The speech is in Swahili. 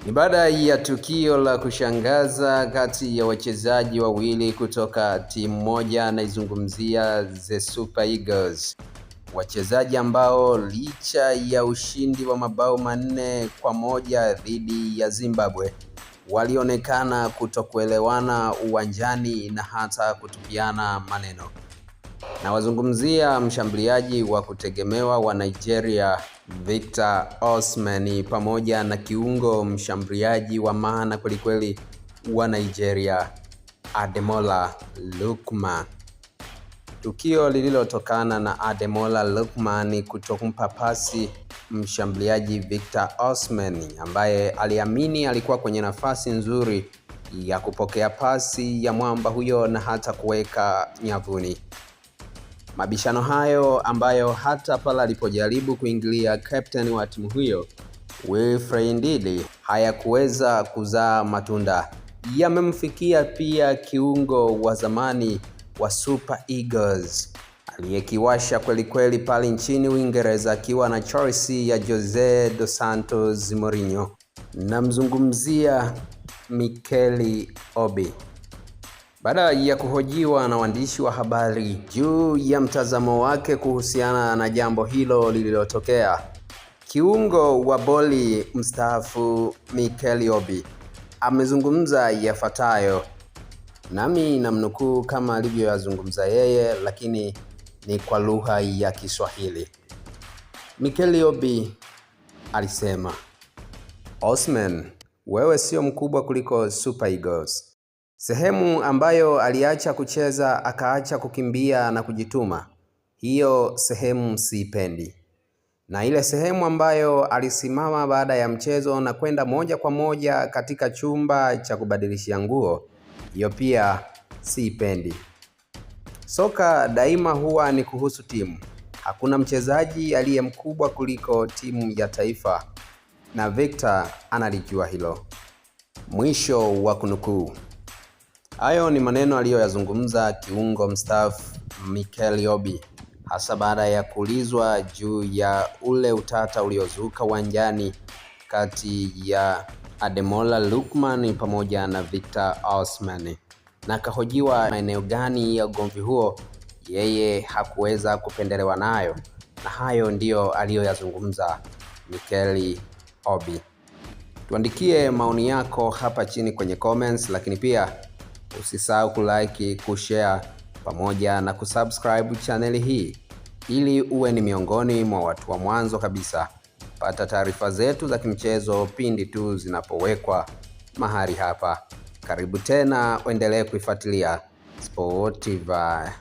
Ni baada ya tukio la kushangaza kati ya wachezaji wawili kutoka timu moja, naizungumzia The Super Eagles. Wachezaji ambao licha ya ushindi wa mabao 4-1 dhidi ya Zimbabwe, walionekana kutokuelewana uwanjani na hata kutupiana maneno. Na wazungumzia mshambuliaji wa kutegemewa wa Nigeria Victor Osimhen pamoja na kiungo mshambuliaji wa maana kwelikweli wa Nigeria Ademola Lookman. Tukio lililotokana na Ademola Lookman kutokumpa pasi mshambuliaji Victor Osimhen ambaye aliamini alikuwa kwenye nafasi nzuri ya kupokea pasi ya mwamba huyo na hata kuweka nyavuni. Mabishano hayo ambayo hata pale alipojaribu kuingilia captain wa timu hiyo Wilfred Ndidi hayakuweza kuzaa matunda. Yamemfikia pia kiungo wa zamani wa Super Eagles aliyekiwasha kweli pale nchini Uingereza akiwa na Chelsea ya Jose dos Santos Mourinho. Namzungumzia Mikel Obi. Baada ya kuhojiwa na waandishi wa habari juu ya mtazamo wake kuhusiana na jambo hilo lililotokea, kiungo wa boli mstaafu Mikel Obi amezungumza yafuatayo, nami namnukuu kama alivyoyazungumza yeye, lakini ni kwa lugha ya Kiswahili. Mikel Obi alisema, "Osimhen, wewe sio mkubwa kuliko Super Eagles. Sehemu ambayo aliacha kucheza akaacha kukimbia na kujituma, hiyo sehemu siipendi. Na ile sehemu ambayo alisimama baada ya mchezo na kwenda moja kwa moja katika chumba cha kubadilishia nguo, hiyo pia siipendi. Soka daima huwa ni kuhusu timu. Hakuna mchezaji aliye mkubwa kuliko timu ya taifa, na Victor analijua hilo." Mwisho wa kunukuu. Hayo ni maneno aliyoyazungumza kiungo mstaafu Mikel Obi, hasa baada ya kuulizwa juu ya ule utata uliozuka uwanjani kati ya Ademola Lookman pamoja na Victor Osimhen, na kahojiwa maeneo gani ya ugomvi huo yeye hakuweza kupendelewa nayo, na hayo ndiyo aliyoyazungumza Mikel Obi. Tuandikie maoni yako hapa chini kwenye comments, lakini pia usisahau kulike, kushare pamoja na kusubscribe channel hii ili uwe ni miongoni mwa watu wa mwanzo kabisa pata taarifa zetu za kimchezo pindi tu zinapowekwa mahali hapa. Karibu tena, uendelee kuifuatilia Sportiva.